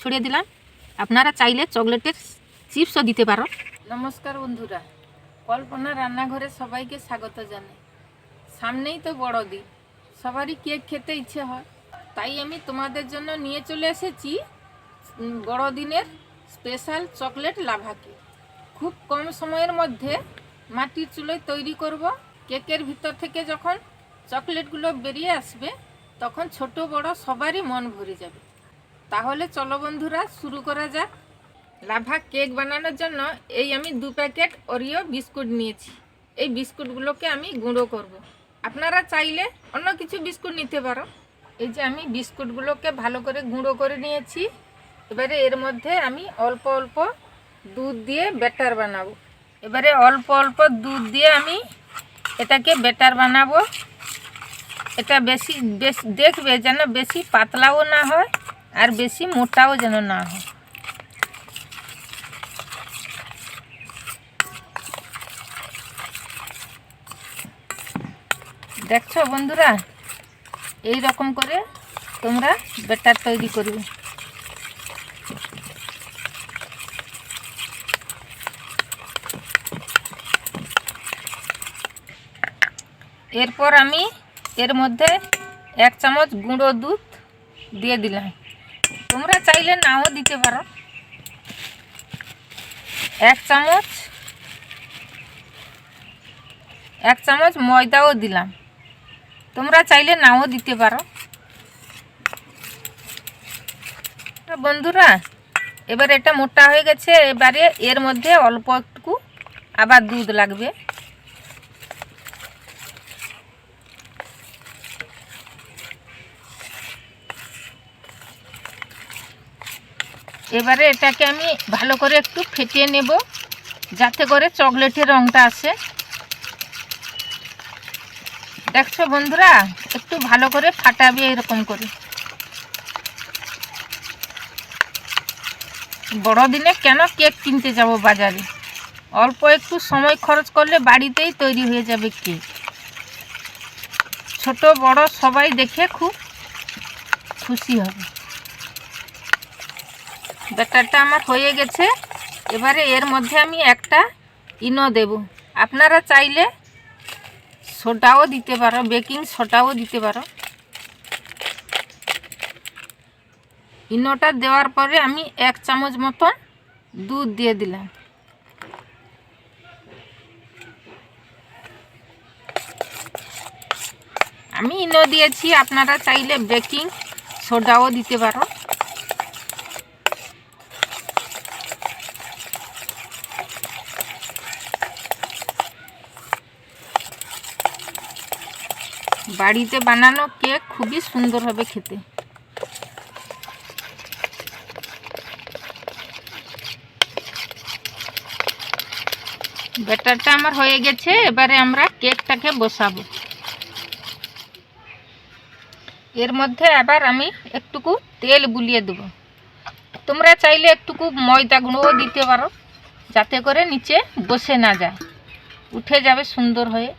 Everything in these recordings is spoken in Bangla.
ছড়িয়ে দিলাম। আপনারা চাইলে চকলেটের চিপসও দিতে পারো। নমস্কার বন্ধুরা, কল্পনা রান্নাঘরে সবাইকে স্বাগত জানাই। সামনেই তো বড়দিন, সবারই কেক খেতে ইচ্ছে হয়, তাই আমি তোমাদের জন্য নিয়ে চলে এসেছি বড়দিনের স্পেশাল চকলেট লাভা কেক। খুব কম সময়ের মধ্যে মাটির চুলোয় তৈরি করব। কেকের ভিতর থেকে যখন চকলেটগুলো বেরিয়ে আসবে তখন ছোট বড় সবারই মন ভরে যাবে। তাহলে চলো বন্ধুরা, শুরু করা যাক। লাভা কেক বানানোর জন্য আমি 2 প্যাকেট ওরিও বিস্কুট নিয়েছি। এই বিস্কুটগুলোকে আমি গুঁড়ো করব। আপনারা চাইলে অন্য কিছু বিস্কুট নিতে পারো। এই যে আমি বিস্কুটগুলোকে ভালো করে গুঁড়ো করে নিয়েছি। এবারে এর মধ্যে আমি অল্প অল্প দুধ দিয়ে ব্যাটার বানাবো। এবারে অল্প অল্প দুধ দিয়ে আমি এটাকে ব্যাটার বানাবো। এটা বেশি দেখবে যেন বেশি পাতলাও না হয় আর বেশি মোটাও যেন না হয়। দেখছো বন্ধুরা, এই রকম করে তোমরা ব্যাটার তৈরি করবে। এরপর আমি এর মধ্যে 1 চামচ গুঁড়ো দুধ দিয়ে দিলাম। তোমরা চাইলে নাও দিতে পারো। 1 চামচ ময়দাও দিলাম। তোমরা চাইলে নাও দিতে পারো। বন্ধুরা, এবার এটা মোটা হয়ে গেছে। এবারে এর মধ্যে অল্প একটু আবার দুধ লাগবে। এবারে এটাকে আমি ভালো করে একটু ফেটিয়ে নেব যাতে করে চকলেটের রঙটা আসে। দেখছো বন্ধুরা, একটু ভালো করে ফাটাবে এরকম করে। বড়দিনে কেন কেক কিনতে যাব বাজারে? অল্প একটু সময় খরচ করলে বাড়িতেই তৈরি হয়ে যাবে কেক। ছোট বড় সবাই দেখে খুব খুশি হবে। ব্যাটারটা আমার হয়ে গেছে। এবারে এর মধ্যে আমি একটা ইনো দেব। আপনারা চাইলে সোডাও দিতে পারো, বেকিং সোডাও দিতে পারো। ইনোটা দেওয়ার পরে আমি 1 চামচ মতন দুধ দিয়ে দিলাম। আমি ইনো দিয়েছি, আপনারা চাইলে বেকিং সোডাও দিতে পারো। বাড়িতে বানানো কেক খুবই সুন্দর হবে খেতে। ব্যাটারটা আমার হয়ে গেছে। এবারে আমরা কেকটাকে বসাবো। এর মধ্যে আবার আমি একটুকু তেল বুলিয়ে দেব। তোমরা চাইলে একটুকু ময়দা গুঁড়োও দিতে পারো যাতে করে নিচে বসে না যায়, উঠে যাবে সুন্দর হয়ে।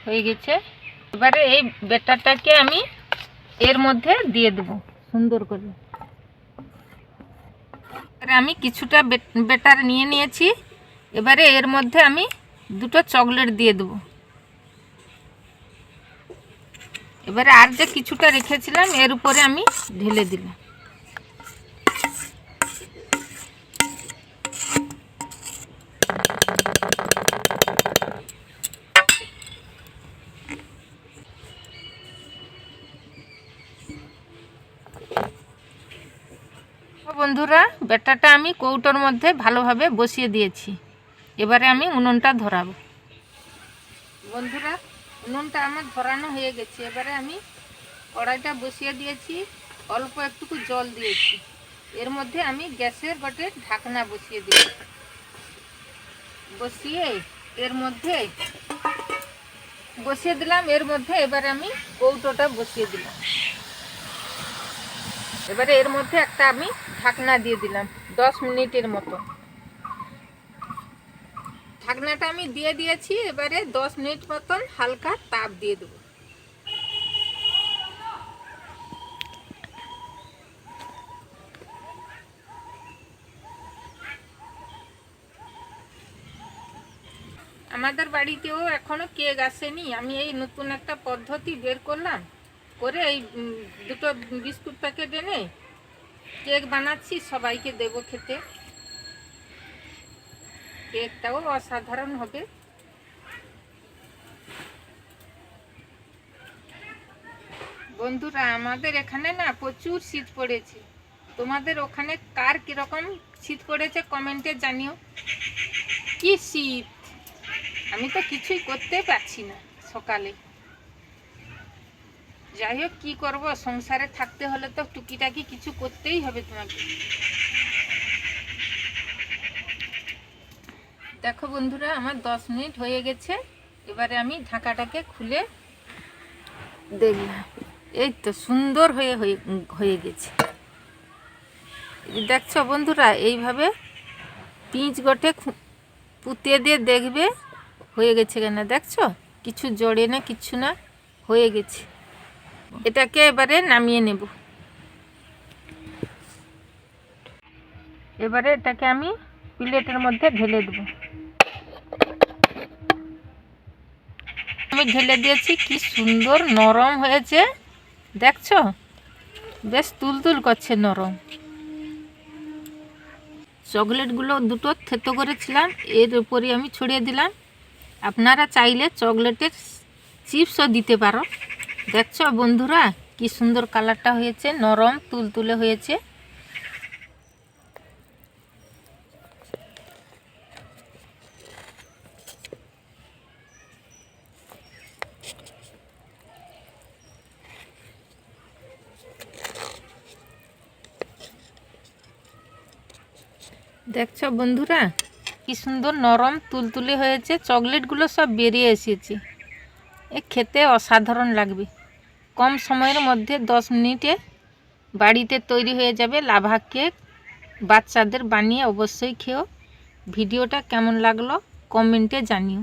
হয়ে গেছে। এবারে এই ব্যাটারটাকে আমি এর মধ্যে দিয়ে দেব সুন্দর করে। আমি কিছুটা ব্যাটার নিয়ে নিয়েছি। এবারে এর মধ্যে আমি 2টো চকলেট দিয়ে দেব। এবারে আর যে কিছুটা রেখেছিলাম এর উপরে আমি ঢেলে দিলাম। বন্ধুরা, ব্যাটারটা আমি কৌটোর মধ্যে ভালোভাবে বসিয়ে দিয়েছি। এবারে আমি উনুনটা ধরাবো। বন্ধুরা, উনুনটা আমার ধরানো হয়ে গেছে। এবারে আমি কড়াইটা বসিয়ে দিয়েছি, অল্প একটুকু জল দিয়েছি। এর মধ্যে আমি গ্যাসের গোটে ঢাকনা বসিয়ে দিয়েছি। বসিয়ে এর মধ্যে বসিয়ে দিলাম। এর মধ্যে এবারে আমি কৌটোটা বসিয়ে দিলাম। এবারে এর মধ্যে একটা আমি ঢাকনা দিয়ে দিলাম। 10 মিনিটের মতো। ঢাকনাটা আমি দিয়ে দিয়েছি। এবারে 10 মিনিট মতন হালকা তাপ দিয়ে দেবো। আমাদের বাড়িতেও এখনো কেক আসেনি। আমি এই নতুন একটা পদ্ধতি বের করলাম, করে এই দুটো বিস্কুট প্যাকেট এনে কেক বানাচ্ছি, সবাইকে দেবো খেতে। কেকটাও অসাধারণ হবে। বন্ধুরা, আমাদের এখানে না প্রচুর শীত পড়েছে। তোমাদের ওখানে কার কিরকম শীত পড়েছে কমেন্টে জানিও। কি শীত! আমি তো কিছুই করতে পারছি না সকালে। যাই হোক, কী করবো, সংসারে থাকতে হলে তো টুকিটাকি কিছু করতেই হবে তোমাকে। দেখো বন্ধুরা, আমার 10 মিনিট হয়ে গেছে। এবারে আমি ঢাকাটাকে খুলে দেখলাম, এই তো সুন্দর হয়ে গেছে। দেখছো বন্ধুরা, এইভাবে পিঁচ গোটে পুঁতে দিয়ে দেখবে হয়ে গেছে কেনা। দেখছো, কিছু জড়ে না, কিছু না, হয়ে গেছে। এটাকে এবারে নামিয়ে নেব। এবারে এটাকে আমি প্লেটের মধ্যে ঢেলে দেব। আমি ঢেলে দিয়েছি, কি সুন্দর নরম হয়েছে দেখছো, বেশ তুলতুল করছে নরম। চকলেটগুলো দুটো থেতো করেছিলাম, এর উপরে আমি ছড়িয়ে দিলাম। আপনারা চাইলে চকলেটের চিপসও দিতে পারো। দেখছো বন্ধুরা, কি সুন্দর কালারটা হয়েছে, নরম তুলতুলে হয়েছে। দেখছো বন্ধুরা, কি সুন্দর নরম তুলতুলে হয়েছে। চকলেটগুলো সব বেরিয়ে এসেছে। এ খেতে অসাধারণ লাগবে। কম সময়ের মধ্যে 10 মিনিটে বাড়িতে তৈরি হয়ে যাবে লাভা কেক। বাচ্চাদের বানিয়ে অবশ্যই খেও। ভিডিওটা কেমন লাগলো কমেন্টে জানিও।